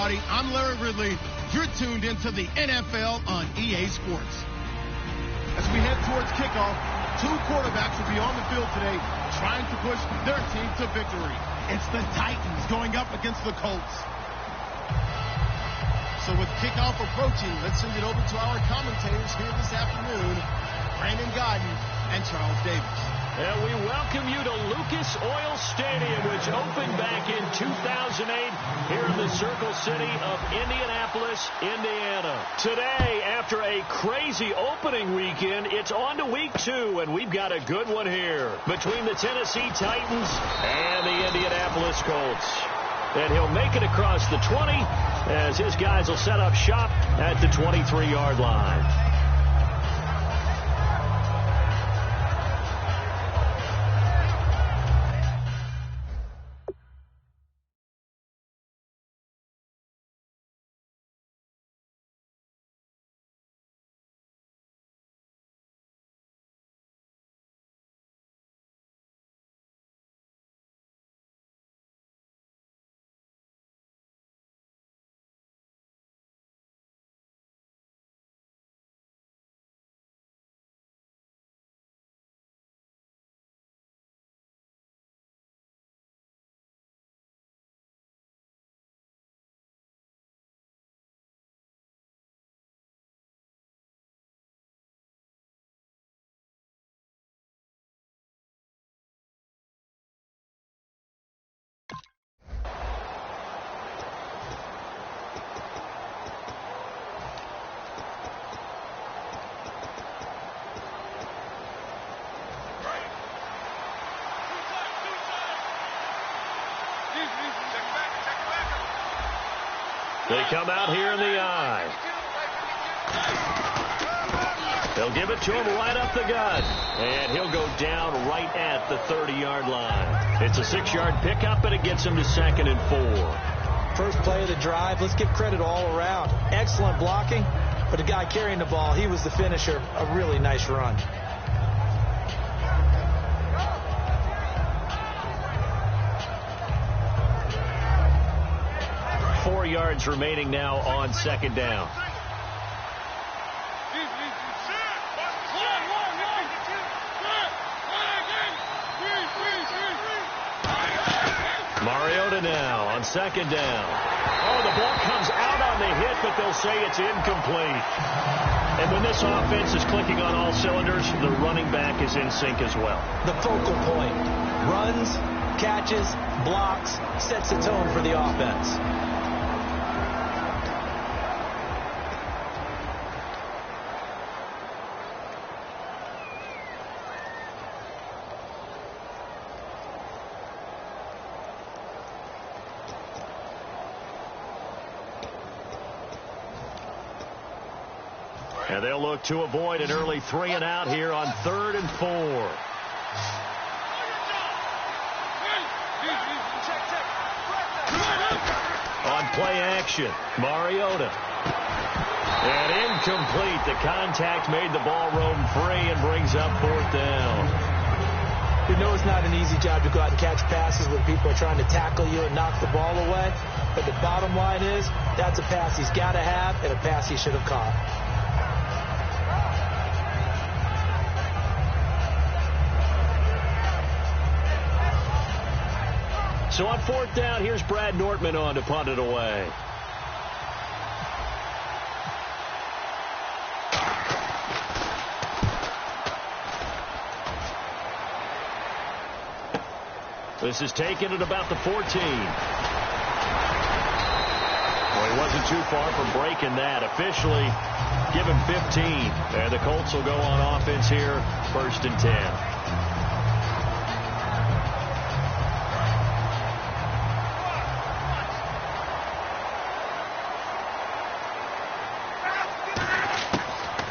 everybody. I'm Larry Ridley. You're tuned into the NFL on EA Sports. As we head towards kickoff, two quarterbacks will be on the field today trying to push their team to victory. It's the Titans going up against the Colts. So with kickoff approaching, let's send it over to our commentators here this afternoon, Brandon Godden and Charles Davis. And we welcome you to Lucas Oil Stadium, which opened back in 2008 here in the Circle City of Indianapolis, Indiana. Today, after a crazy opening weekend, it's on to week 2, and we've got a good one here between the Tennessee Titans and the Indianapolis Colts. And he'll make it across the 20 as his guys will set up shop at the 23-yard line. They come out here in the eye. They'll give it to him right up the gut. And he'll go down right at the 30-yard line. It's a 6-yard pickup, and it gets him to 2nd and 4. First play of the drive. Let's give credit all around. Excellent blocking, but the guy carrying the ball, he was the finisher. A really nice run. Yards remaining now on 2nd down. Mariota now on 2nd down. Oh, the ball comes out on the hit, but they'll say it's incomplete. And when this offense is clicking on all cylinders, the running back is in sync as well. The focal point. Runs, catches, blocks, sets the tone for the offense. And they'll look to avoid an early 3-and-out here on 3rd and 4. On play action, Mariota. And incomplete. The contact made the ball roam free and brings up 4th down. You know it's not an easy job to go out and catch passes when people are trying to tackle you and knock the ball away. But the bottom line is, that's a pass he's got to have and a pass he should have caught. So on 4th down, here's Brad Nortman on to punt it away. This is taken at about the 14. Well, he wasn't too far from breaking that. Officially, give him 15. And the Colts will go on offense here, 1st and 10.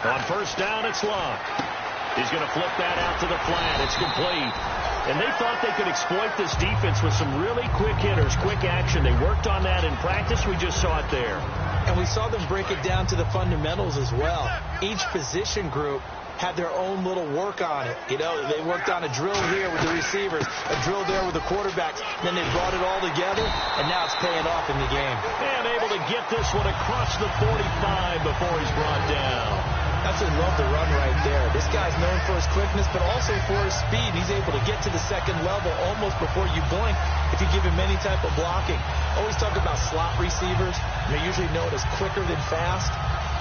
On 1st down, it's Luck. He's going to flip that out to the flat. It's complete. And they thought they could exploit this defense with some really quick hitters, quick action. They worked on that in practice. We just saw it there. And we saw them break it down to the fundamentals as well. Each position group had their own little work on it. You know, they worked on a drill here with the receivers, a drill there with the quarterbacks. Then they brought it all together, and now it's paying off in the game. And able to get this one across the 45 before he's brought down. Absolutely love the run right there. This guy's known for his quickness, but also for his speed. He's able to get to the second level almost before you blink if you give him any type of blocking. Always talk about slot receivers. They're usually known as quicker than fast.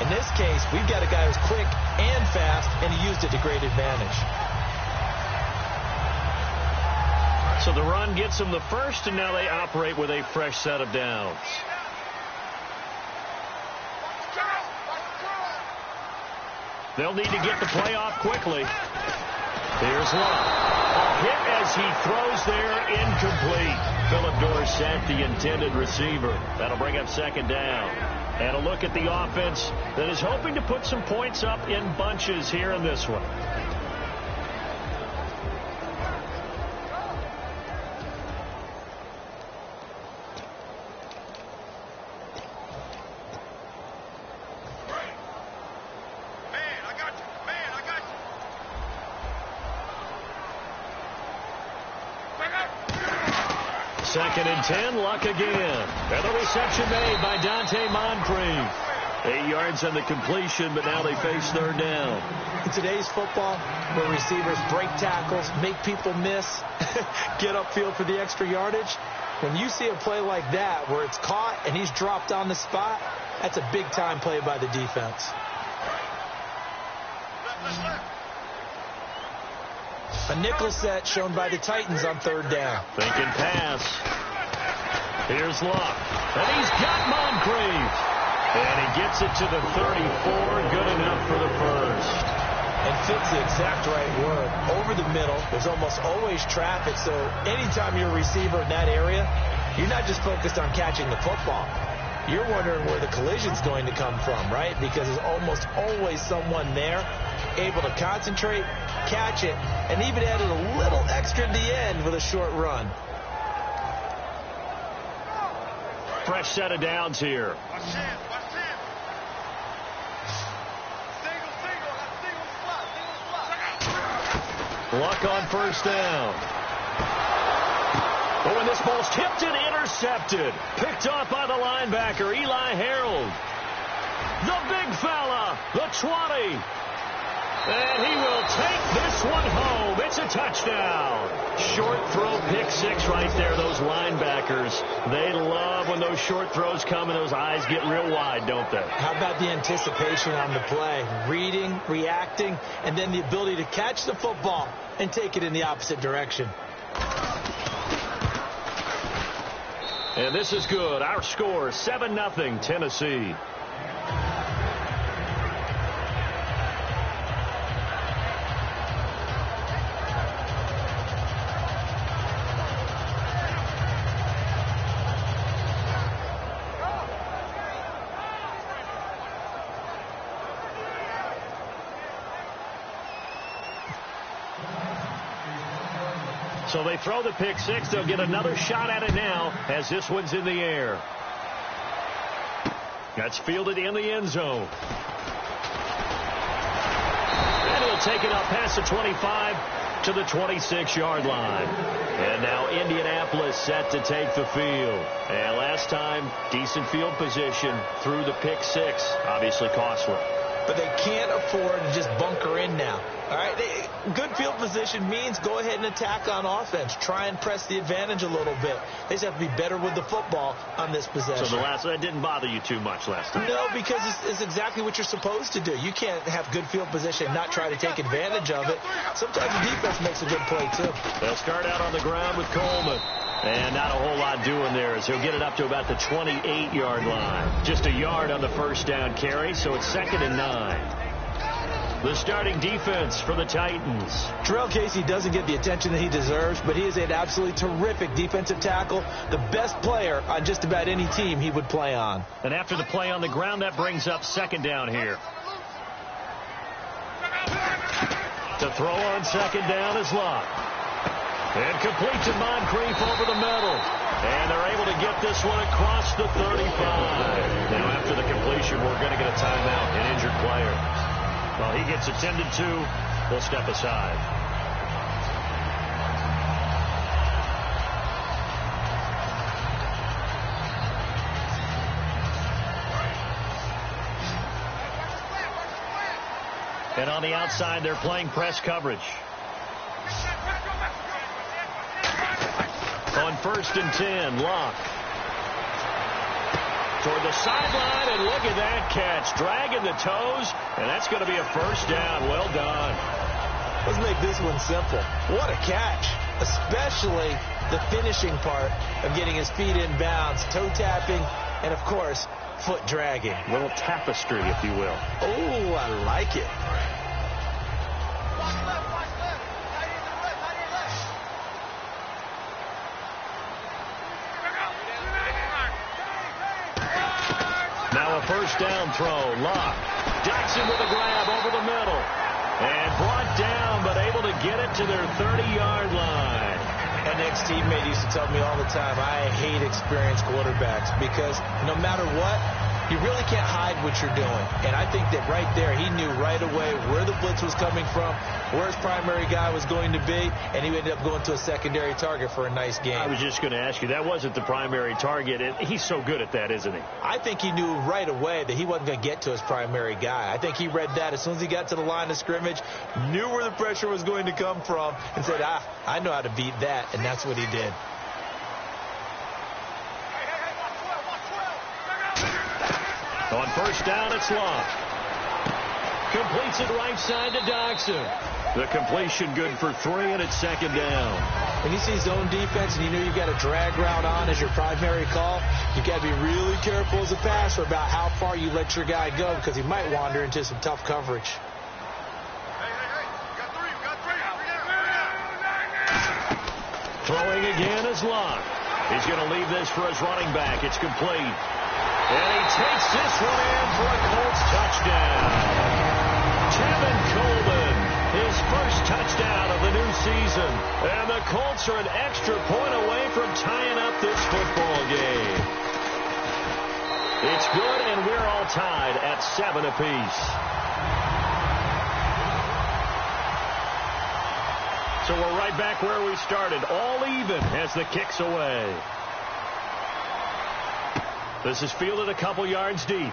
In this case, we've got a guy who's quick and fast, and he used it to great advantage. So the run gets him the first, and now they operate with a fresh set of downs. They'll need to get the play off quickly. Here's Love. A hit as he throws there, incomplete. Philip Dorsett, the intended receiver. That'll bring up second down. And a look at the offense that is hoping to put some points up in bunches here in this one. Second and 10, Luck again. And the reception made by Dante Moncrief. 8 yards on the completion, but now they face third down. In today's football, where receivers break tackles, make people miss, get upfield for the extra yardage, when you see a play like that where it's caught and he's dropped on the spot, that's a big-time play by the defense. A nickel set shown by the Titans on third down. Thinking pass. Here's Luck. And he's got Moncrief. And he gets it to the 34. Good enough for the first. And fits the exact right word. Over the middle, there's almost always traffic. So anytime you're a receiver in that area, you're not just focused on catching the football. You're wondering where the collision's going to come from, right? Because there's almost always someone there able to concentrate, catch it, and even added a little extra at the end with a short run. Fresh set of downs here. Luck on first down. Oh, and this ball's tipped and intercepted. Picked off by the linebacker, Eli Harold. The big fella, the 20. And he will take this one home. It's a touchdown. Short throw, pick six right there. Those linebackers, they love when those short throws come and those eyes get real wide, don't they? How about the anticipation on the play? Reading, reacting, and then the ability to catch the football and take it in the opposite direction. And this is good. Our score, 7-0 Tennessee. So they throw the pick six. They'll get another shot at it now as this one's in the air. That's fielded in the end zone. And he'll take it up past the 25 to the 26-yard line. And now Indianapolis set to take the field. And last time, decent field position through the pick six. Obviously costly. But they can't afford to just bunker in now. All right, good field position means go ahead and attack on offense. Try and press the advantage a little bit. They just have to be better with the football on this possession. So that didn't bother you too much last time? No, because it's exactly what you're supposed to do. You can't have good field position and not try to take advantage of it. Sometimes the defense makes a good play, too. They'll start out on the ground with Coleman. And not a whole lot doing there as he'll get it up to about the 28-yard line. Just a yard on the first down carry, so it's 2nd and 9. The starting defense for the Titans. Terrell Casey doesn't get the attention that he deserves, but he is an absolutely terrific defensive tackle, the best player on just about any team he would play on. And after the play on the ground, that brings up 2nd down here. To throw on 2nd down is Luck. And complete to Moncrief over the middle. And they're able to get this one across the 35. Now after the completion, we're going to get a timeout, an injured player. Well, he gets attended to. We'll step aside. And on the outside, they're playing press coverage. On 1st and 10, Locke. Toward the sideline, and look at that catch. Dragging the toes, and that's going to be a first down. Well done. Let's make this one simple. What a catch, especially the finishing part of getting his feet in bounds, toe tapping, and, of course, foot dragging. A little tapestry, if you will. Oh, I like it. Now a first down throw. Locke. Jackson with a grab over the middle. And brought down, but able to get it to their 30-yard line. An ex-teammate used to tell me all the time, I hate experienced quarterbacks because no matter what, you really can't hide what you're doing. And I think that right there, he knew right away where the blitz was coming from, where his primary guy was going to be, and he ended up going to a secondary target for a nice game. I was just going to ask you, that wasn't the primary target. He's so good at that, isn't he? I think he knew right away that he wasn't going to get to his primary guy. I think he read that as soon as he got to the line of scrimmage, knew where the pressure was going to come from, and said, I know how to beat that, and that's what he did. On first down, it's Locke. Completes it right side to Dodson. The completion good for 3, and it's 2nd down. When you see zone defense and you know you've got a drag route on as your primary call, you've got to be really careful as a passer about how far you let your guy go because he might wander into some tough coverage. Throwing again is Locke. He's going to leave this for his running back. It's complete. And he takes this one in for a Colts touchdown. Tevin Coleman, his first touchdown of the new season. And the Colts are an extra point away from tying up this football game. It's good, and we're all tied at 7 apiece. So we're right back where we started, all even as the kick's away. This is fielded a couple yards deep.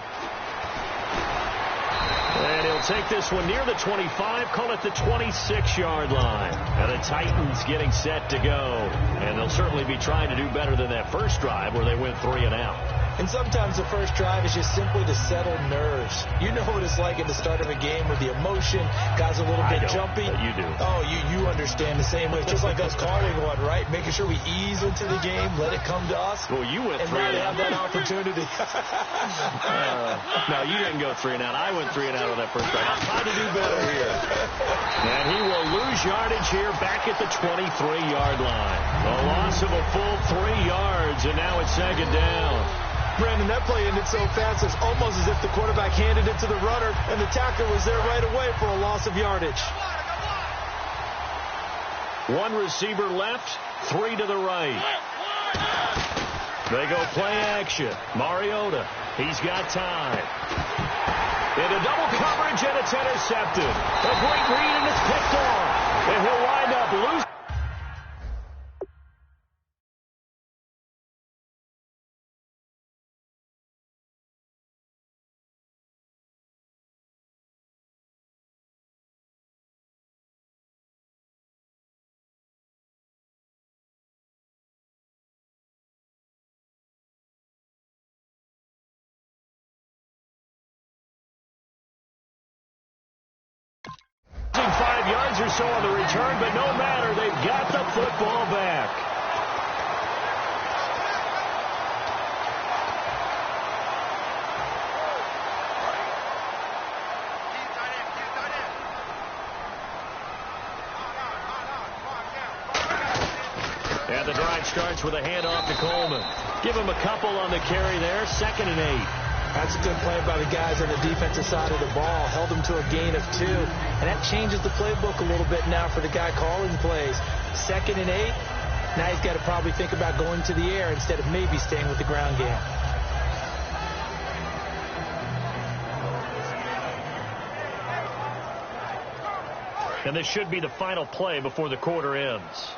And he'll take this one near the 25, call it the 26-yard line. And the Titans getting set to go. And they'll certainly be trying to do better than that first drive where they went 3 and out. And sometimes the first drive is just simply to settle nerves. You know what it's like at the start of a game where the emotion, guys a little bit jumpy. But you do. Oh, you understand the same way. Just like us calling one, right? Making sure we ease into the game, let it come to us. Well, you went 3 and out. And now they have that opportunity. No, you didn't go 3 and out. I went 3 and out on that first drive. I'll try to do better here. And he will lose yardage here back at the 23-yard line. A loss of a full 3 yards, and now it's 2nd down. Brandon, that play ended so fast, it's almost as if the quarterback handed it to the runner, and the tackler was there right away for a loss of yardage. 1 receiver left, 3 to the right. They go play action. Mariota, he's got time. Into double coverage, and it's intercepted. A great read, and it's picked off. And he'll wind up loose. Yards or so on the return, but no matter, they've got the football back. And the drive starts with a handoff to Coleman. Give him a couple on the carry there, 2nd and 8. That's a good play by the guys on the defensive side of the ball. Held them to a gain of 2. And that changes the playbook a little bit now for the guy calling plays. 2nd and 8. Now he's got to probably think about going to the air instead of maybe staying with the ground game. And this should be the final play before the quarter ends.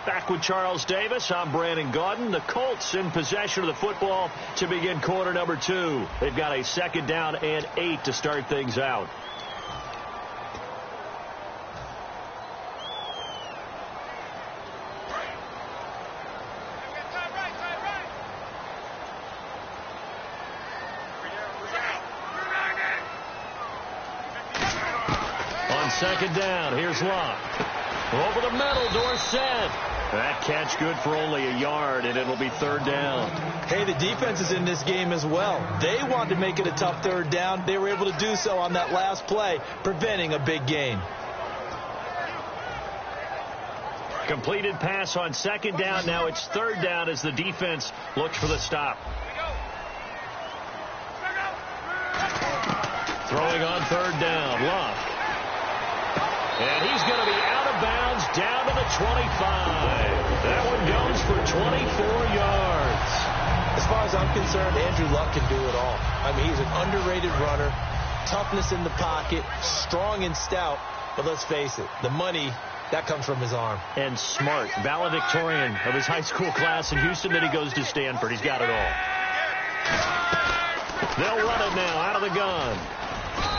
Back with Charles Davis, I'm Brandon Gaudin. The Colts in possession of the football to begin quarter number 2. They've got a 2nd down and 8 to start things out. On 2nd down, here's Locke. Over the middle, Dorsett. That catch good for only a yard, and it'll be 3rd down. Hey, the defense is in this game as well. They wanted to make it a tough 3rd down. They were able to do so on that last play, preventing a big gain. Completed pass on 2nd down. Now it's 3rd down as the defense looks for the stop. Throwing on 3rd down, Locke. And he's going to be out of bounds down to the 25. That one goes for 24 yards. As far as I'm concerned, Andrew Luck can do it all. I mean, he's an underrated runner, toughness in the pocket, strong and stout. But let's face it, the money, that comes from his arm. And smart, valedictorian of his high school class in Houston. Then he goes to Stanford. He's got it all. They'll run it now out of the gun.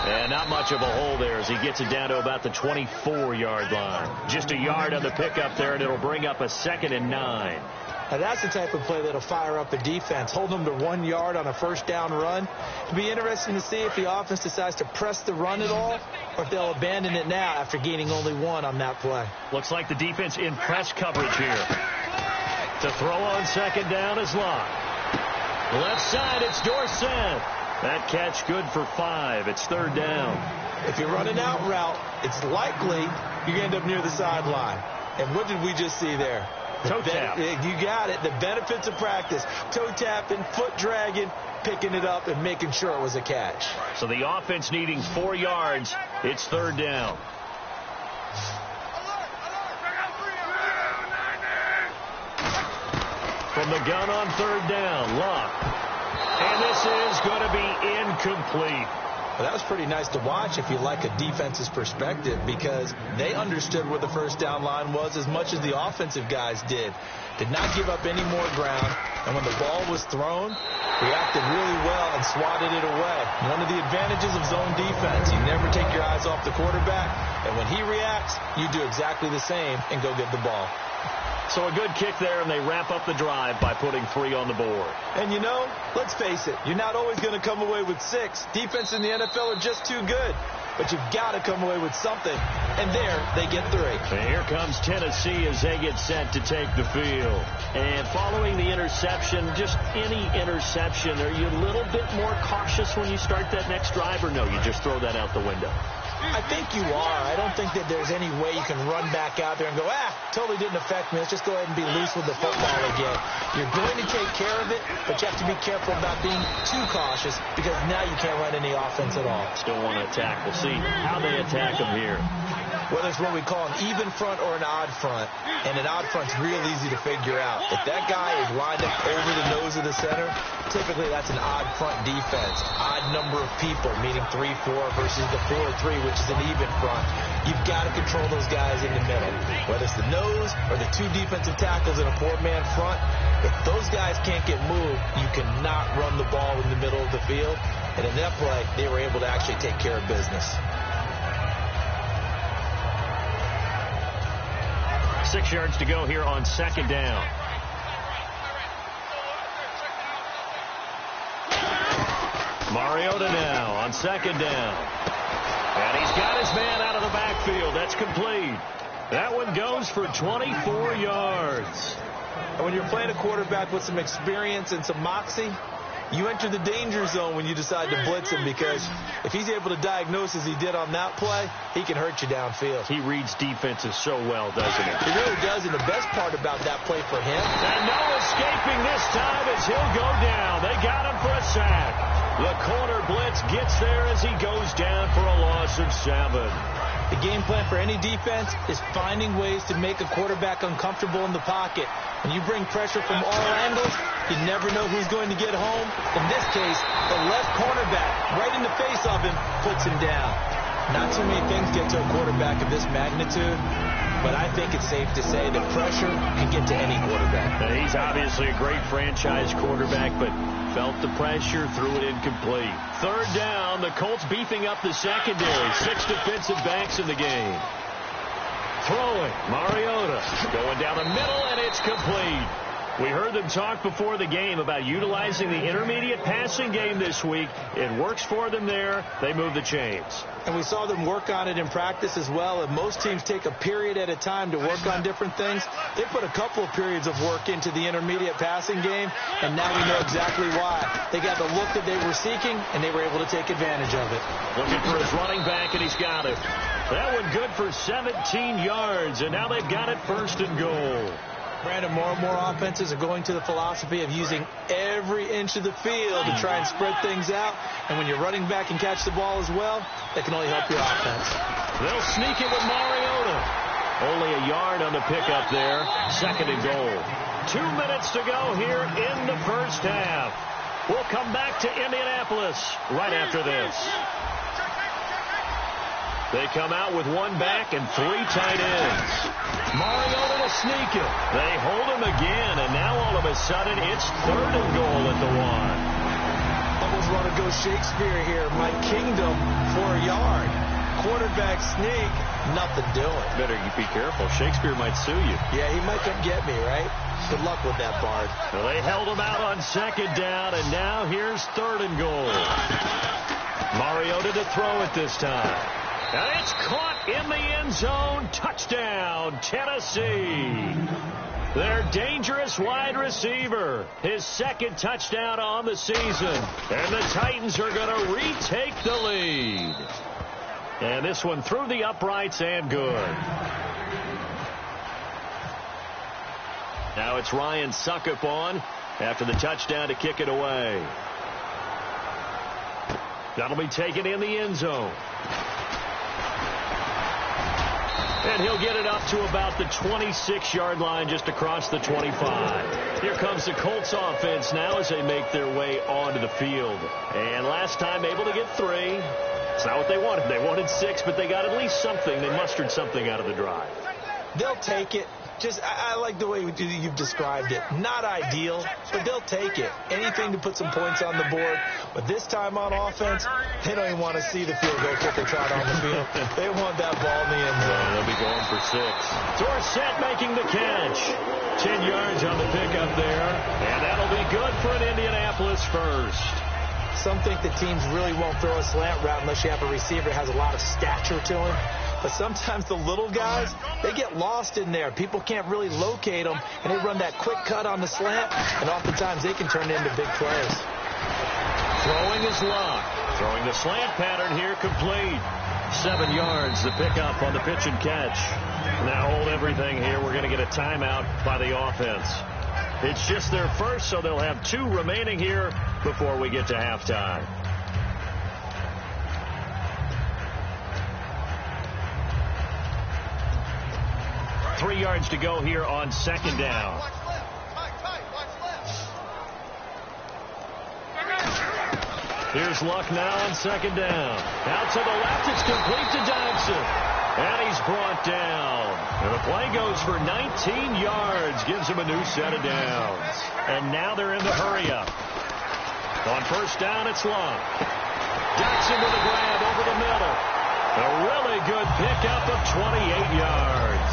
And not much of a hole there as he gets it down to about the 24-yard line. Just a yard on the pickup there, and it'll bring up a 2nd and 9. Now that's the type of play that'll fire up the defense. Hold them to 1 yard on a 1st down run. It'll be interesting to see if the offense decides to press the run at all, or if they'll abandon it now after gaining only 1 on that play. Looks like the defense in press coverage here. To throw on 2nd down is Locke. Left side, it's Dorsett. That catch good for 5. It's 3rd down. If you're running out route, it's likely you're going to end up near the sideline. And what did we just see there? Toe tap. You got it. The benefits of practice. Toe tapping, foot dragging, picking it up, and making sure it was a catch. So the offense needing 4 yards. It's 3rd down. From the gun on 3rd down, Locke. And this is going to be incomplete. Well, that was pretty nice to watch if you like a defense's perspective, because they understood where the 1st down line was as much as the offensive guys did. Did not give up any more ground, and when the ball was thrown, reacted really well and swatted it away. One of the advantages of zone defense, you never take your eyes off the quarterback, and when he reacts, you do exactly the same and go get the ball. So a good kick there, and they wrap up the drive by putting 3 on the board. And, you know, let's face it, you're not always going to come away with 6. Defense in the NFL are just too good. But you've got to come away with something. And there, they get 3. And here comes Tennessee as they get set to take the field. And following the interception, just any interception, are you a little bit more cautious when you start that next drive, or no, you just throw that out the window? I think you are. I don't think that there's any way you can run back out there and go, totally didn't affect me. Let's just go ahead and be loose with the football again. You're going to take care of it, but you have to be careful about being too cautious, because now you can't run any offense at all. Still want to attack. We'll see how they attack them here. Whether it's what we call an even front or an odd front, and an odd front's real easy to figure out. If that guy is lined up over the nose of the center, typically that's an odd front defense. Odd number of people, meaning 3-4 versus the 4-3, which is an even front. You've got to control those guys in the middle. Whether it's the nose or the 2 defensive tackles in a 4-man front, if those guys can't get moved, you cannot run the ball in the middle of the field. And in that play, they were able to actually take care of business. 6 yards to go here on 2nd down. Mariota now on 2nd down. And he's got his man out of the backfield. That's complete. That one goes for 24 yards. And when you're playing a quarterback with some experience and some moxie, you enter the danger zone when you decide to blitz him, because if he's able to diagnose as he did on that play, he can hurt you downfield. He reads defenses so well, doesn't he? He really does, and the best part about that play for him... And no escaping this time as he'll go down. They got him for a sack. The corner blitz gets there as he goes down for a loss of 7. The game plan for any defense is finding ways to make a quarterback uncomfortable in the pocket. When you bring pressure from all angles, you never know who's going to get home. In this case, the left cornerback, right in the face of him, puts him down. Not too many things get to a quarterback of this magnitude, but I think it's safe to say that pressure can get to any quarterback. He's obviously a great franchise quarterback, but felt the pressure, threw it incomplete. Third down, the Colts beefing up the secondary. 6 defensive backs in the game. Throwing, Mariota going down the middle, and it's complete. We heard them talk before the game about utilizing the intermediate passing game this week. It works for them there. They move the chains. And we saw them work on it in practice as well. And most teams take a period at a time to work on different things. They put a couple of periods of work into the intermediate passing game, and now we know exactly why. They got the look that they were seeking, and they were able to take advantage of it. Looking for his running back, and he's got it. That one good for 17 yards, and now they've got it 1st and goal. Brandon, more and more offenses are going to the philosophy of using every inch of the field to try and spread things out. And when you're running back and catch the ball as well, that can only help your offense. They'll sneak it with Mariota. Only a yard on the pickup there. 2nd and goal. 2 minutes to go here in the first half. We'll come back to Indianapolis right after this. They come out with 1 back and 3 tight ends. Mariota to sneak it. They hold him again, and now all of a sudden it's 3rd and goal at the 1. Almost want to go Shakespeare here. My kingdom for a yard. Quarterback sneak, nothing doing. Better be careful. Shakespeare might sue you. Yeah, he might come get me, right? Good luck with that, Bard. Well, they held him out on 2nd down, and now here's 3rd and goal. Mariota to throw it this time. And it's caught in the end zone. Touchdown, Tennessee. Their dangerous wide receiver. His 2nd touchdown on the season. And the Titans are going to retake the lead. And this one through the uprights and good. Now it's Ryan Suckup on after the touchdown to kick it away. That'll be taken in the end zone. And he'll get it up to about the 26-yard line, just across the 25. Here comes the Colts offense now as they make their way onto the field. And last time able to get 3. It's not what they wanted. They wanted 6, but they got at least something. They mustered something out of the drive. They'll take it. I like the way you've described it. Not ideal, but they'll take it. Anything to put some points on the board. But this time on offense, they don't even want to see the field goal kicker trot on the field. They want that ball in the end zone. They'll be going for 6. Dorsett making the catch. 10 yards on the pickup there. And that'll be good for an Indianapolis first. Some think that teams really won't throw a slant route unless you have a receiver that has a lot of stature to him. But sometimes the little guys, they get lost in there. People can't really locate them, and they run that quick cut on the slant, and oftentimes they can turn into big plays. Throwing is Luck. Throwing the slant pattern here complete. 7 yards, the pickup on the pitch and catch. Now hold everything here. We're going to get a timeout by the offense. It's just their first, so they'll have 2 remaining here before we get to halftime. Three yards to go here on 2nd down. Here's Luck now on 2nd down. Out to the left, it's complete to Dodson. And he's brought down. And the play goes for 19 yards. Gives him a new set of downs. And now they're in the hurry-up. On 1st down, it's Luck. Dodson with a grab over the middle. A really good pickup of 28 yards.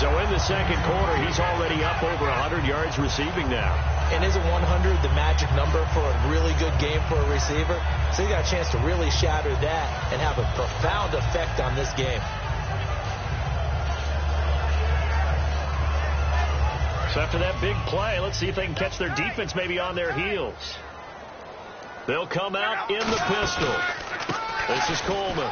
So in the 2nd quarter, he's already up over 100 yards receiving now. And isn't 100 the magic number for a really good game for a receiver? So he got a chance to really shatter that and have a profound effect on this game. So after that big play, let's see if they can catch their defense maybe on their heels. They'll come out in the pistol. This is Coleman.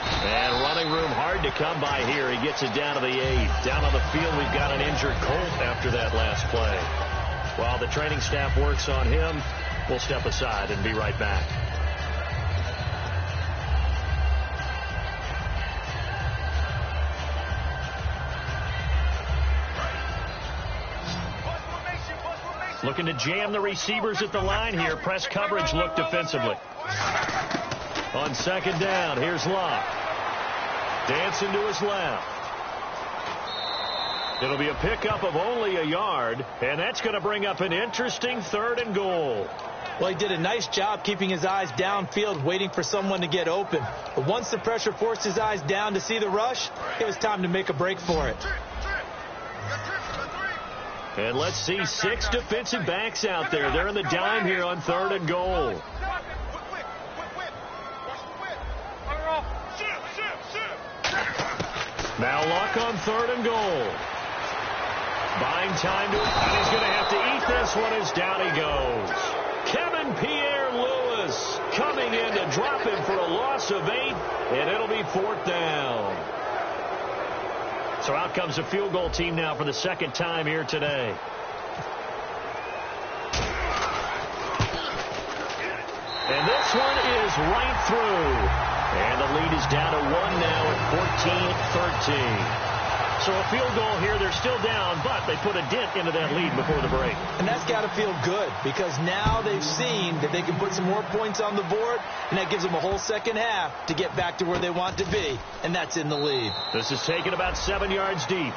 And running room hard to come by here. He gets it down to the 8. Down on the field, we've got an injured Colt after that last play. While the training staff works on him, we'll step aside and be right back. Looking to jam the receivers at the line here. Press coverage look defensively. On second down, here's Locke. Dancing to his left. It'll be a pickup of only a yard, and that's going to bring up an interesting 3rd and goal. Well, he did a nice job keeping his eyes downfield, waiting for someone to get open. But once the pressure forced his eyes down to see the rush, it was time to make a break for it. And let's see 6 defensive backs out there. They're in the dime here on 3rd and goal. Now Luck on 3rd and goal. Buying time to it, and he's going to have to eat this one as down he goes. Kevin Pierre-Louis coming in to drop him for a loss of 8, and it'll be 4th down. So out comes the field goal team now for the 2nd time here today. And this one is right through. And the lead is down to 1 now at 14-13. So a field goal here. They're still down, but they put a dent into that lead before the break. And that's got to feel good because now they've seen that they can put some more points on the board, and that gives them a whole second half to get back to where they want to be, and that's in the lead. This is taken about 7 yards deep.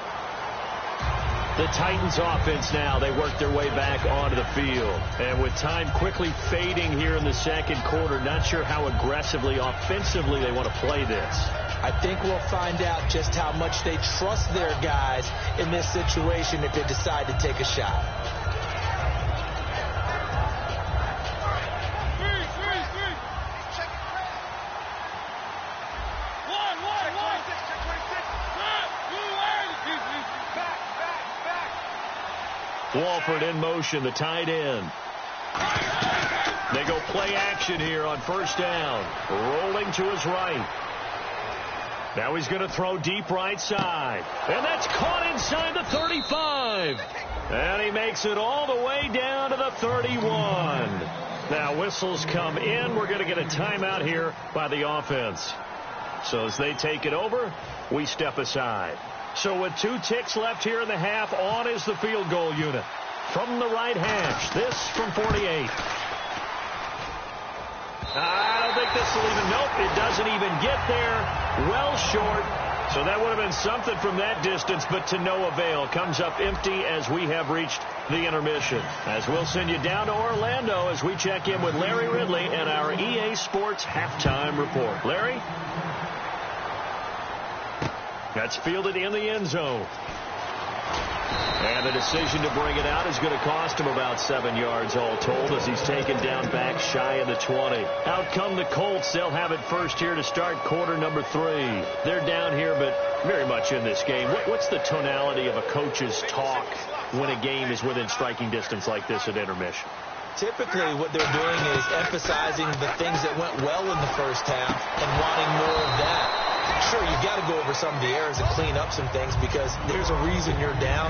The Titans offense now, they work their way back onto the field. And with time quickly fading here in the 2nd quarter, not sure how aggressively, offensively they want to play this. I think we'll find out just how much they trust their guys in this situation if they decide to take a shot. Walford in motion, the tight end. They go play action here on 1st down. Rolling to his right. Now he's going to throw deep right side. And that's caught inside the 35. And he makes it all the way down to the 31. Now whistles come in. We're going to get a timeout here by the offense. So as they take it over, we step aside. So with 2 ticks left here in the half, on is the field goal unit. From the right hash, this from 48. I don't think this will even, nope, it doesn't even get there. Well short. So that would have been something from that distance, but to no avail. Comes up empty as we have reached the intermission. As we'll send you down to Orlando as we check in with Larry Ridley and our EA Sports halftime report. Larry? That's fielded in the end zone. And the decision to bring it out is going to cost him about 7 yards all told as he's taken down back shy of the 20. Out come the Colts. They'll have it first here to start quarter number 3. They're down here, but very much in this game. What's the tonality of a coach's talk when a game is within striking distance like this at intermission? Typically, what they're doing is emphasizing the things that went well in the first half and wanting more of that. Sure, you've got to go over some of the errors and clean up some things because there's a reason you're down.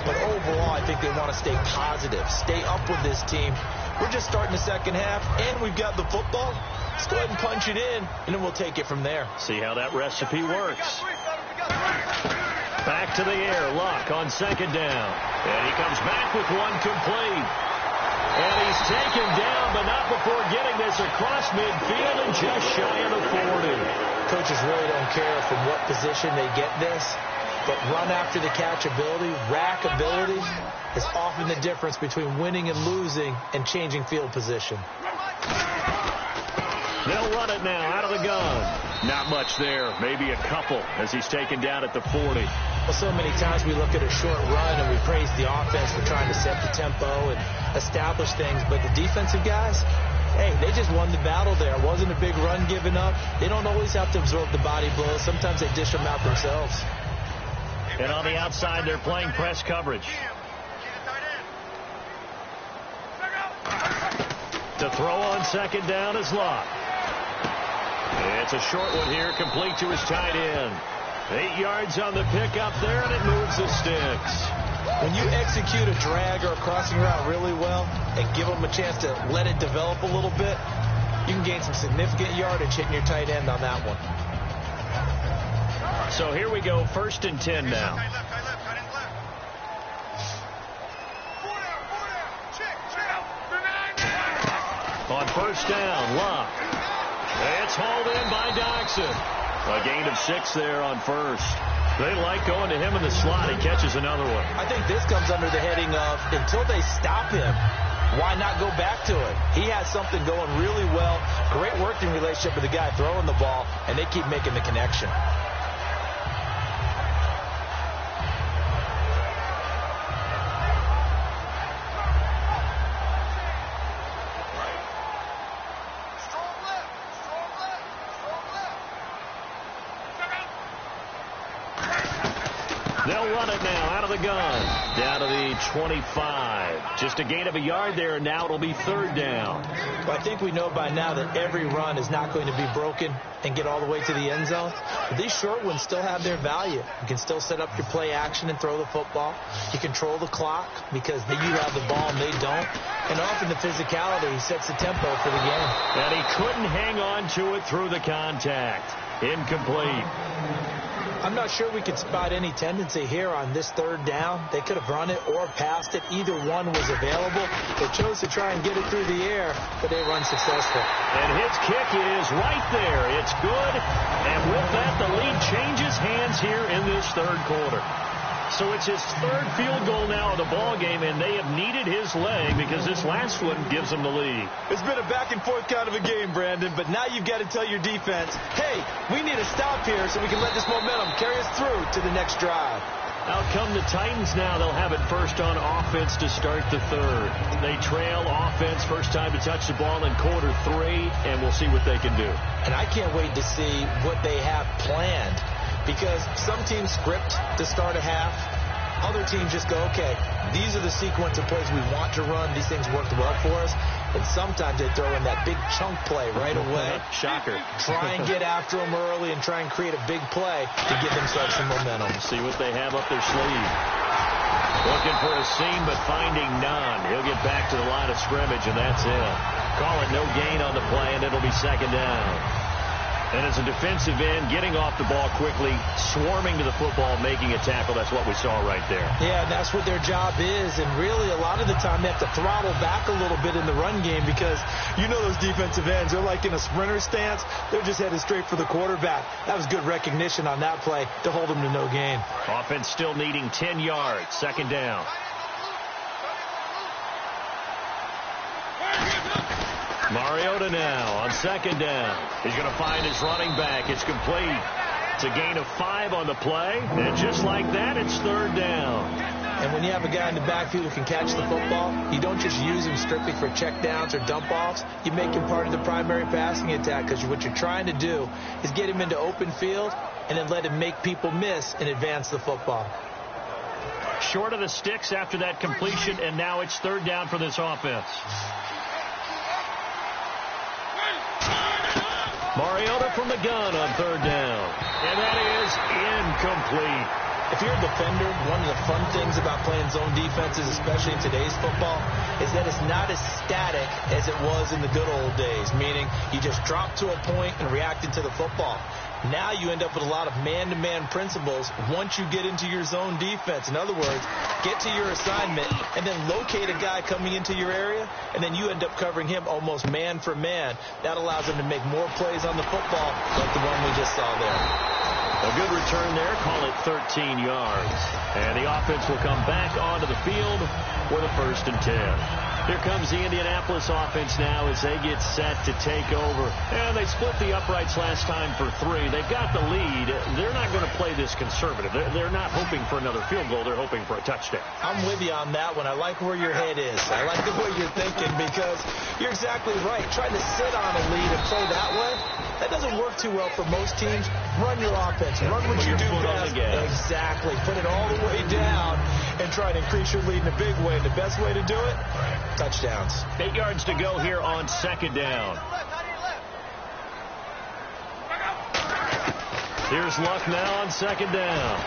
But overall, I think they want to stay positive, stay up with this team. We're just starting the second half, and we've got the football. Let's go ahead and punch it in, and then we'll take it from there. See how that recipe works. Back to the air, Luck on second down. And he comes back with one complete. And he's taken down, but not before getting this across midfield and just shy of the 40. Coaches really don't care from what position they get this, but run after the catch ability, rack ability is often the difference between winning and losing and changing field position. They'll run it now out of the gun. Not much there, maybe a couple as he's taken down at the 40. Well, so many times we look at a short run and we praise the offense for trying to set the tempo and establish things, but the defensive guys, hey, they just won the battle there. It wasn't a big run given up. They don't always have to absorb the body blows. Sometimes they dish them out themselves. And on the outside, they're playing press coverage. To throw on second down is Locke. It's a short one here, complete to his tight end. 8 yards on the pickup there, and it moves the sticks. When you execute a drag or a crossing route really well and give them a chance to let it develop a little bit, you can gain some significant yardage hitting your tight end on that one. So here we go, 1st and 10 now. on first down. Luck. It's hauled in by Doxson. A gain of 6 there on first. They like going to him in the slot. He catches another one. I think this comes under the heading of until they stop him, why not go back to it? He has something going really well. Great working relationship with the guy throwing the ball, and they keep making the connection. They'll run it now out of the gun. Down to the 25. Just a gain of a yard there, and now it'll be third down. Well, I think we know by now that every run is not going to be broken and get all the way to the end zone. But these short ones still have their value. You can still set up your play action and throw the football. You control the clock because you have the ball and they don't. And often the physicality sets the tempo for the game. And he couldn't hang on to it through the contact. Incomplete. I'm not sure we could spot any tendency here on this third down. They could have run it or passed it. Either one was available. They chose to try and get it through the air, but they run successful. And his kick is right there. It's good. And with that, the lead changes hands here in this third quarter. So it's his third field goal now of the ball game, and they have needed his leg because this last one gives them the lead. It's been a back-and-forth kind of a game, Brandon, but now you've got to tell your defense, hey, we need a stop here so we can let this momentum carry us through to the next drive. Out come the Titans now. They'll have it first on offense to start the third. They trail offense, first time to touch the ball in quarter 3, and we'll see what they can do. And I can't wait to see what they have planned. Because some teams script to start a half. Other teams just go, okay, these are the sequence of plays we want to run. These things worked well for us. And sometimes they throw in that big chunk play right away. Shocker. Try and get after them early and try and create a big play to give themselves some momentum. See what they have up their sleeve. Looking for a seam, but finding none. He'll get back to the line of scrimmage, and that's it. Call it no gain on the play, and it'll be second down. And as a defensive end, getting off the ball quickly, swarming to the football, making a tackle, that's what we saw right there. Yeah, and that's what their job is. And really, a lot of the time, they have to throttle back a little bit in the run game because you know those defensive ends, they're like in a sprinter stance. They're just headed straight for the quarterback. That was good recognition on that play to hold them to no gain. Offense still needing 10 yards, second down. Mariota now on second down. He's going to find his running back. It's complete. It's a gain of 5 on the play. And just like that, it's third down. And when you have a guy in the backfield who can catch the football, you don't just use him strictly for checkdowns or dump-offs. You make him part of the primary passing attack because what you're trying to do is get him into open field and then let him make people miss and advance the football. Short of the sticks after that completion, and now it's third down for this offense. Mariota from the gun on third down. And that is incomplete. If you're a defender, one of the fun things about playing zone defenses, especially in today's football, is that it's not as static as it was in the good old days, meaning you just drop to a point and react to the football. Now you end up with a lot of man-to-man principles once you get into your zone defense. In other words, get to your assignment and then locate a guy coming into your area, and then you end up covering him almost man for man. That allows them to make more plays on the football like the one we just saw there. A good return there, call it 13 yards. And the offense will come back onto the field with a 1st and 10. Here comes the Indianapolis offense now as they get set to take over. And they split the uprights last time for 3. They've got the lead. They're not going to play this conservative. They're not hoping for another field goal. They're hoping for a touchdown. I'm with you on that one. I like where your head is. I like the way you're thinking because you're exactly right. Trying to sit on a lead and play that way, that doesn't work too well for most teams. Run your offense. Run what you do best. Exactly. Put it all the way down and try to increase your lead in a big way. And the best way to do it, touchdowns. 8 yards to go here on second down. Here's Luck now on second down.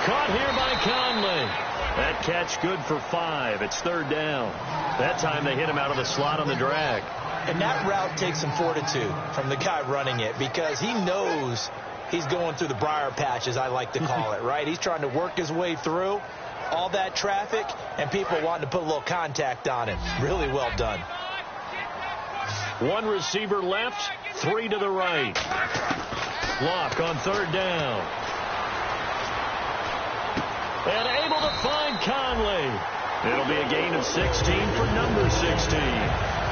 Caught here by Conley. That catch good for 5. It's third down. That time they hit him out of the slot on the drag. And that route takes some fortitude from the guy running it because he knows he's going through the briar patch, as I like to call it, right? He's trying to work his way through all that traffic and people wanting to put a little contact on him. Really well done. One receiver left, 3 to the right. Lock on third down. And able to find Conley. It'll be a gain of 16 for number 16.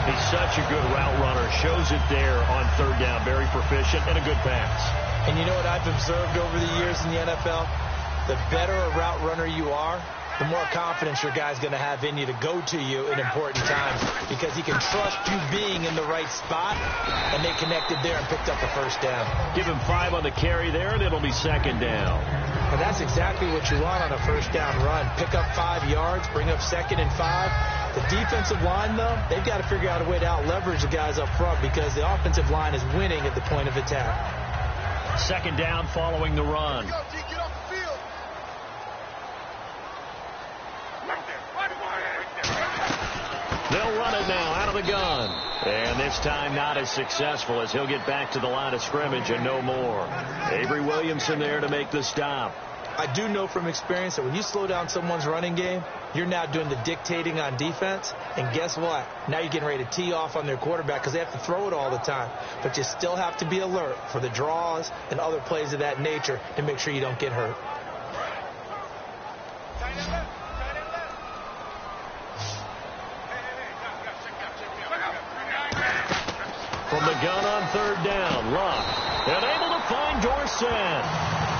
He's such a good route runner. Shows it there on third down. Very proficient and a good pass. And you know what I've observed over the years in the NFL? The better a route runner you are, the more confidence your guy's going to have in you to go to you in important times, because he can trust you being in the right spot, and they connected there and picked up a first down. Give him 5 on the carry there, and it'll be second down. And that's exactly what you want on a first down run. Pick up 5 yards, bring up 2nd and 5. The defensive line, though, they've got to figure out a way to out-leverage the guys up front, because the offensive line is winning at the point of attack. Second down following the run. They'll run it now out of the gun. And this time not as successful, as he'll get back to the line of scrimmage and no more. Avery Williamson there to make the stop. I do know from experience that when you slow down someone's running game, you're now doing the dictating on defense. And guess what? Now you're getting ready to tee off on their quarterback, because they have to throw it all the time. But you still have to be alert for the draws and other plays of that nature to make sure you don't get hurt. From the gun on third down, Luck. And able to find Dorsett.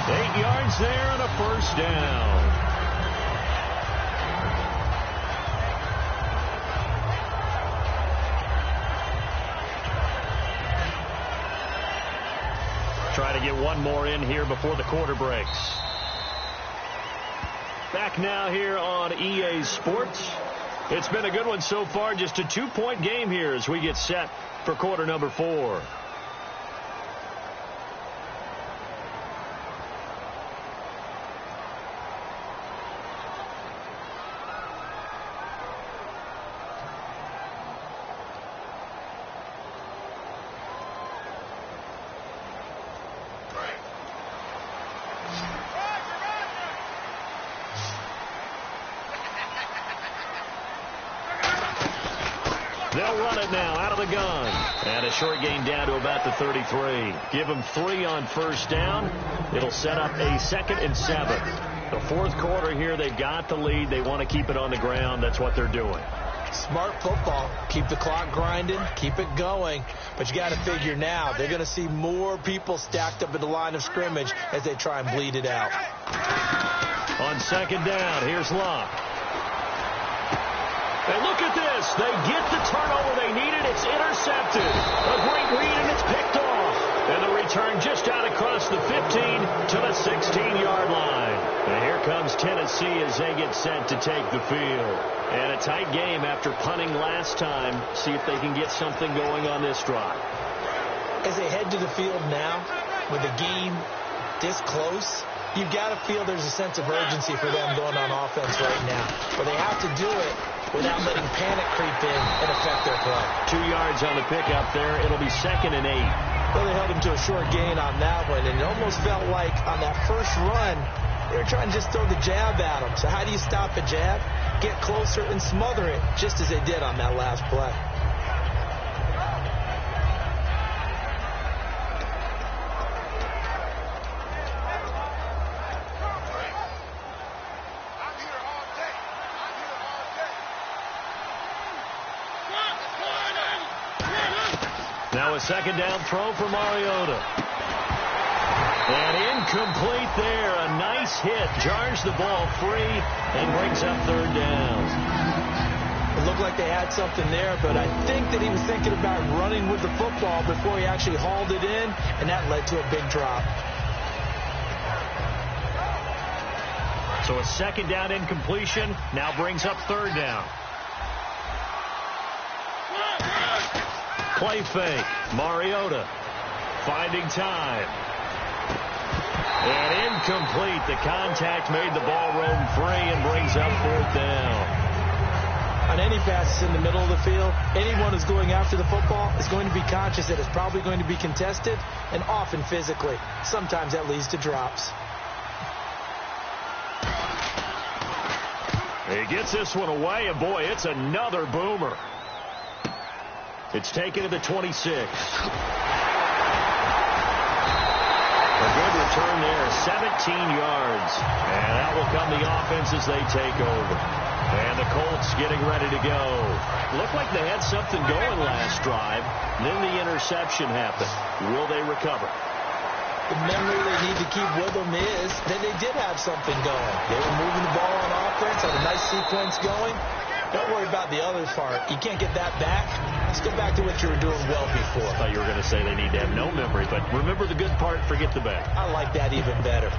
8 yards there and a first down. Trying to get one more in here before the quarter breaks. Back now here on EA Sports. It's been a good one so far. Just a 2-point game here as we get set for quarter number 4. They'll run it now out of the gun. And a short gain down to about the 33. Give them 3 on first down. It'll set up a 2nd and 7. The fourth quarter here, they've got the lead. They want to keep it on the ground. That's what they're doing. Smart football. Keep the clock grinding. Keep it going. But you got to figure now, they're going to see more people stacked up at the line of scrimmage as they try and bleed it out. On second down, here's Locke. And look at this. They get the turnover they needed. It's intercepted. A great read, and it's picked off. And the return just out across the 15 to the 16-yard line. And here comes Tennessee as they get set to take the field. And a tight game after punting last time. See if they can get something going on this drive. As they head to the field now, with the game this close, you've got to feel there's a sense of urgency for them going on offense right now. But they have to do it without letting panic creep in and affect their play. 2 yards on the pickup there. It'll be 2nd and 8. Well, they held him to a short gain on that one, and it almost felt like on that first run, they were trying to just throw the jab at him. So how do you stop a jab? Get closer and smother it, just as they did on that last play. Now a second down throw for Mariota. And incomplete there. A nice hit. Jars the ball free and brings up third down. It looked like they had something there, but I think that he was thinking about running with the football before he actually hauled it in, and that led to a big drop. So a second down incompletion now brings up third down. Play fake. Mariota finding time. And incomplete. The contact made the ball roam free and brings up fourth down. On any passes in the middle of the field, anyone who's going after the football is going to be conscious that it's probably going to be contested, and often physically. Sometimes that leads to drops. He gets this one away, and boy, it's another boomer. It's taken to the 26. A good return there, 17 yards. And that will come the offense as they take over. And the Colts getting ready to go. Looked like they had something going last drive. Then the interception happened. Will they recover? The memory they need to keep with them is that they did have something going. They were moving the ball on offense, had a nice sequence going. Don't worry about the other part. You can't get that back. Let's go back to what you were doing well before. I thought you were going to say they need to have no memory, but remember the good part, forget the bad. I like that even better.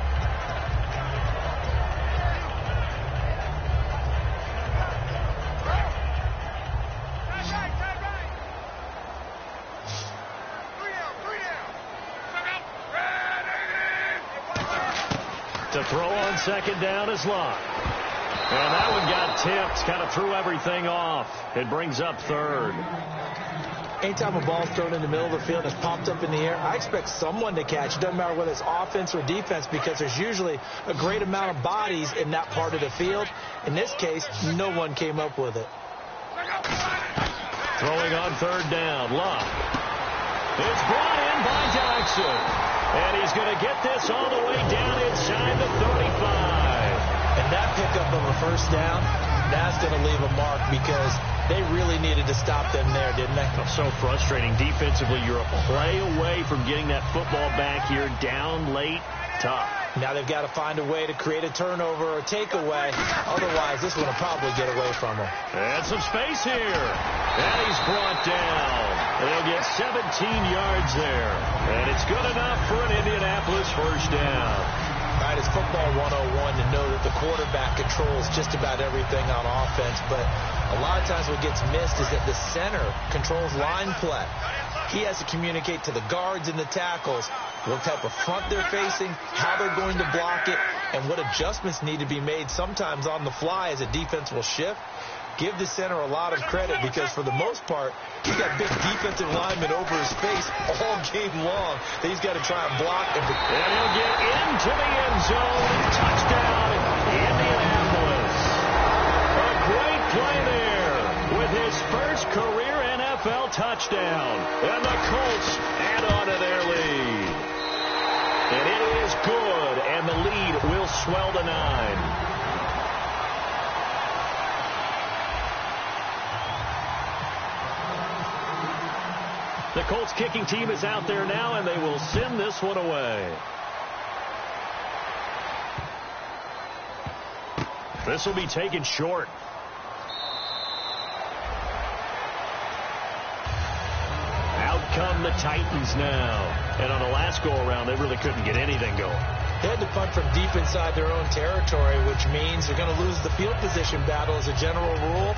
To throw on second down is Locke. And that one got tipped. Kind of threw everything off. It brings up third. Anytime a ball's thrown in the middle of the field and it's popped up in the air, I expect someone to catch. It doesn't matter whether it's offense or defense because there's usually a great amount of bodies in that part of the field. In this case, no one came up with it. Throwing on third down. Locke. It's brought in by Jackson. And he's going to get this all the way down inside the 35. And that pickup of a first down, that's going to leave a mark because they really needed to stop them there, didn't they? Oh, so frustrating. Defensively, you're a play away from getting that football back here down late. Tough. Now they've got to find a way to create a turnover or takeaway. Otherwise, this one will probably get away from them. And some space here. And he's brought down. They'll get 17 yards there. And it's good enough for an Indianapolis first down. All right, it's football 101 to know that the quarterback controls just about everything on offense. But a lot of times what gets missed is that the center controls line play. He has to communicate to the guards and the tackles what type of front they're facing, how they're going to block it, and what adjustments need to be made sometimes on the fly as a defense will shift. Give the center a lot of credit because for the most part, he's got big defensive linemen over his face all game long that he's got to try and block. And he'll get into the end zone. Touchdown, Indianapolis. A great play there with his first career NFL touchdown. And the Colts add on to their lead. And it is good, and the lead will swell to 9. The Colts kicking team is out there now, and they will send this one away. This will be taken short. Out come the Titans now. And on the last go-around, they really couldn't get anything going. They had to punt from deep inside their own territory, which means they're going to lose the field position battle as a general rule.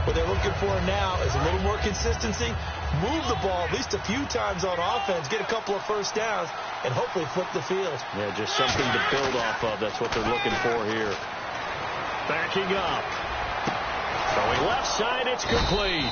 What they're looking for now is a little more consistency, move the ball at least a few times on offense, get a couple of first downs, and hopefully flip the field. Yeah, just something to build off of. That's what they're looking for here. Backing up. Going left side, it's complete.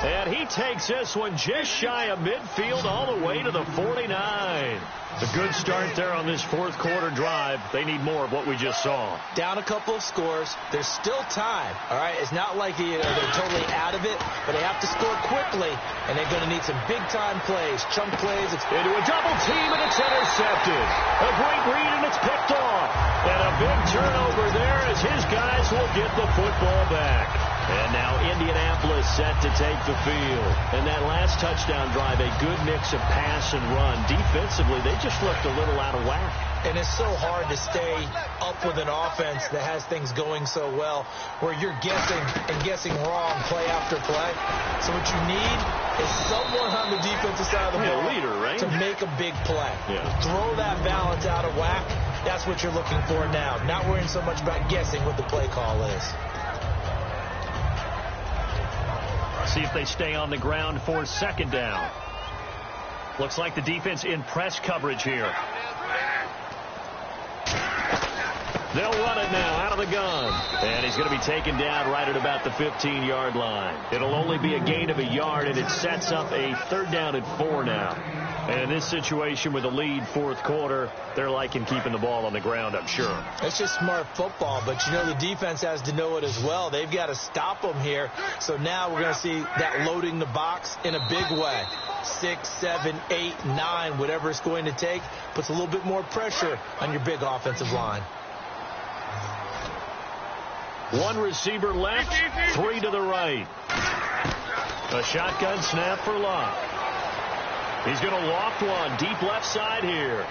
And he takes this one just shy of midfield all the way to the 49. A good start there on this fourth quarter drive. They need more of what we just saw. Down a couple of scores. There's still time. All right, it's not like they're totally out of it, but they have to score quickly, and they're going to need some big-time plays, chunk plays. Into a double team, and it's intercepted. A great read, and it's picked off. And a big turnover there as his guys will get the football back. And now Indianapolis set to take the field. And that last touchdown drive, a good mix of pass and run. Defensively, they just looked a little out of whack. And it's so hard to stay up with an offense that has things going so well, where you're guessing and guessing wrong play after play. So what you need is someone on the defensive side of the ball, leader, right? to make a big play. Yeah. Throw that balance out of whack. That's what you're looking for now. Not worrying so much about guessing what the play call is. See if they stay on the ground for second down. Looks like the defense in press coverage here. They'll run it now out of the gun. And he's going to be taken down right at about the 15-yard line. It'll only be a gain of a yard, and it sets up a third down and 4 now. And in this situation with a lead fourth quarter, they're liking keeping the ball on the ground, I'm sure. It's just smart football, but you know the defense has to know it as well. They've got to stop them here. So now we're going to see that loading the box in a big way. 6, 7, 8, 9, whatever it's going to take, puts a little bit more pressure on your big offensive line. One receiver left, 3 to the right. A shotgun snap for Locke. He's going to loft one deep left side here.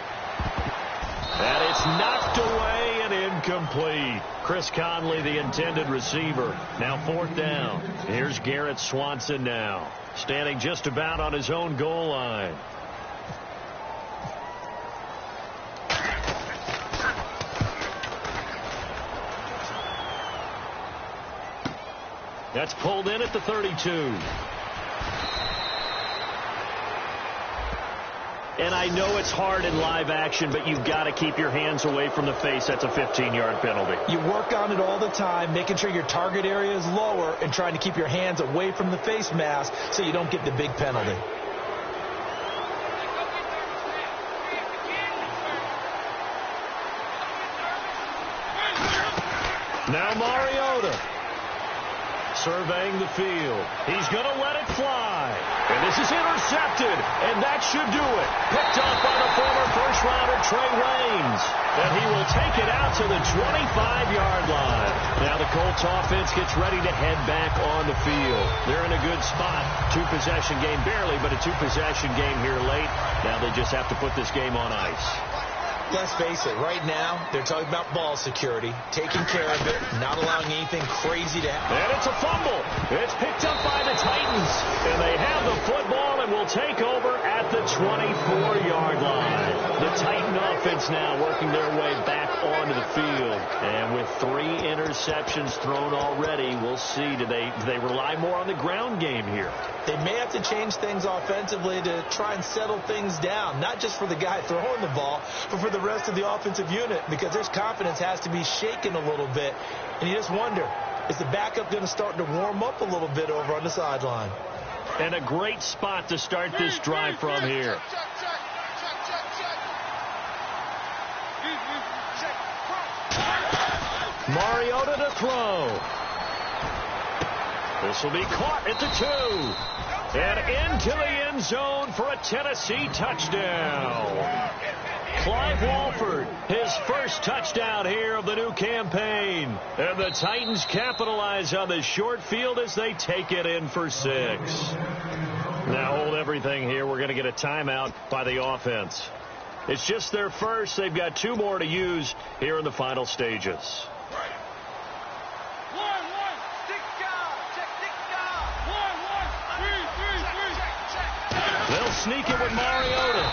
And it's knocked away and incomplete. Chris Conley, the intended receiver. Now 4th down. Here's Garrett Swanson now, standing just about on his own goal line. That's pulled in at the 32. And I know it's hard in live action, but you've got to keep your hands away from the face. That's a 15-yard penalty. You work on it all the time, making sure your target area is lower and trying to keep your hands away from the face mask so you don't get the big penalty. Now Mariota surveying the field. He's going to let it fly. And this is intercepted. And that should do it. Picked up by the former first-rounder Trey Waynes. And he will take it out to the 25-yard line. Now the Colts offense gets ready to head back on the field. They're in a good spot. 2-possession game barely, but a 2-possession game here late. Now they just have to put this game on ice. Let's face it, right now, they're talking about ball security, taking care of it, not allowing anything crazy to happen. And it's a fumble. It's picked up by the Titans. And they have the football and will take over at the 24-yard line. The Titan offense now working their way back onto the field. And with 3 interceptions thrown already, we'll see. Do they rely more on the ground game here? They may have to change things offensively to try and settle things down, not just for the guy throwing the ball, but for the rest of the offensive unit, because their confidence has to be shaken a little bit. And you just wonder, is the backup going to start to warm up a little bit over on the sideline? And a great spot to start this drive from here. Mariota to throw. This will be caught at the 2. And into the end zone for a Tennessee touchdown. Clive Walford, his first touchdown here of the new campaign. And the Titans capitalize on the short field as they take it in for 6. Now hold everything here. We're going to get a timeout by the offense. It's just their first. They've got 2 more to use here in the final stages. They'll sneak it with Mariota.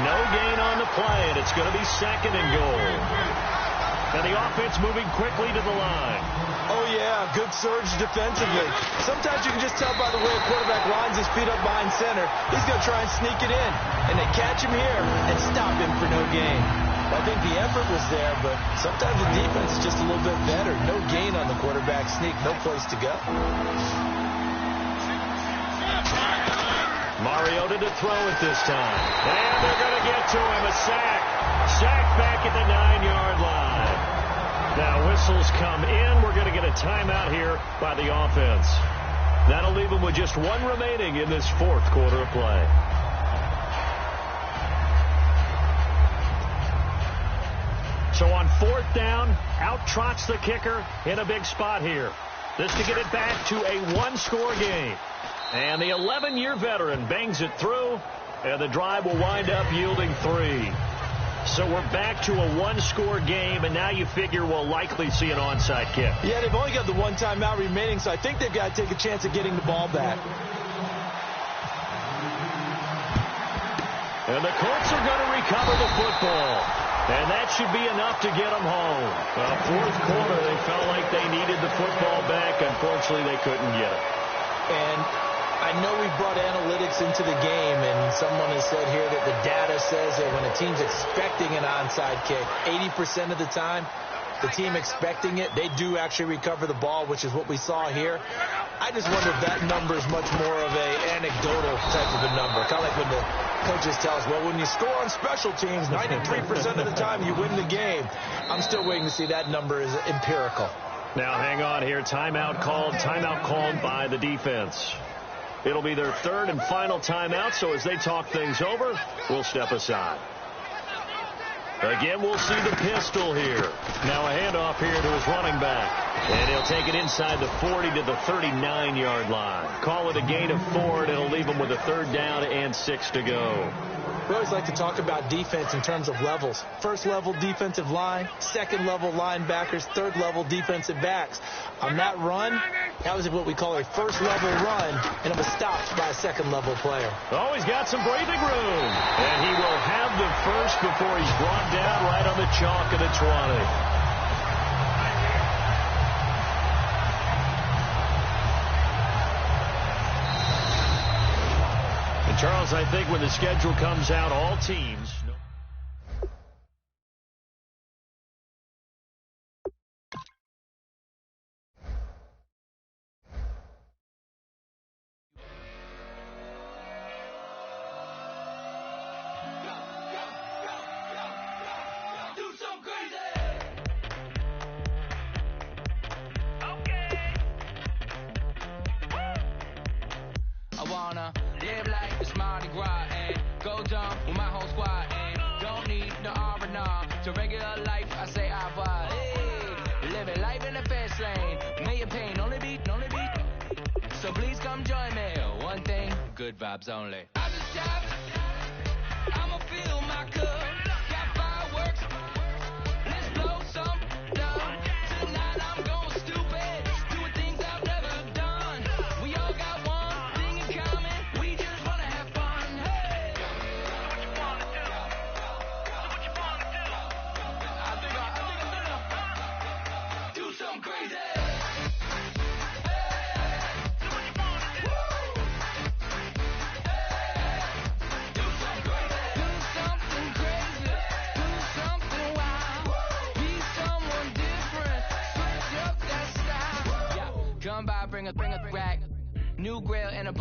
No gain on the play, and it's going to be 2nd and goal. And the offense moving quickly to the line. Oh, yeah, good surge defensively. Sometimes you can just tell by the way a quarterback lines his feet up behind center. He's going to try and sneak it in. And they catch him here and stop him for no gain. I think the effort was there, but sometimes the defense is just a little bit better. No gain on the quarterback sneak, no place to go. Mariota to throw it this time. And they're going to get to him. A sack. Sack back at the 9-yard line. Now whistles come in. We're going to get a timeout here by the offense. That'll leave them with just 1 remaining in this 4th quarter of play. So on 4th down, out trots the kicker in a big spot here. This to get it back to a 1-score game. And the 11-year veteran bangs it through, and the drive will wind up yielding 3. So we're back to a 1-score game, and now you figure we'll likely see an onside kick. Yeah, they've only got the 1 timeout remaining, so I think they've got to take a chance of getting the ball back. And the Colts are going to recover the football. And that should be enough to get them home. Well, 4th quarter, they felt like they needed the football back. Unfortunately, they couldn't get it. And I know we brought analytics into the game, and someone has said here that the data says that when a team's expecting an onside kick, 80% of the time, the team expecting it, they do actually recover the ball, which is what we saw here. I just wonder if that number is much more of an anecdotal type of a number, kind of like when the Coaches tell us, well, when you score on special teams, 93% of the time you win the game. I'm still waiting to see that number is empirical. Now, hang on here. Timeout called by the defense. It'll be their third and final timeout, so as they talk things over, we'll step aside. Again, we'll see the pistol here. Now a handoff here to his running back. And he'll take it inside the 40 to the 39-yard line. Call it a gain of 4, and it'll leave him with a third down and 6 to go. We always like to talk about defense in terms of levels. First level defensive line, second level linebackers, third level defensive backs. On that run, that was what we call a first level run, and it was stopped by a second level player. Oh, he's got some breathing room. And he will have the first before he's brought down right on the chalk of the 20. Charles, I think when the schedule comes out, all teams... Good vibes only. I'ma fill my cup. Got fireworks. Let's blow some down. Tonight I'm going stupid. Doing things I've never done. We all got one thing in common. We just wanna have fun. Hey. Do what you wanna do. Do what you wanna do. I think I'm gonna do something crazy. Come by, bring a rack, new grill and a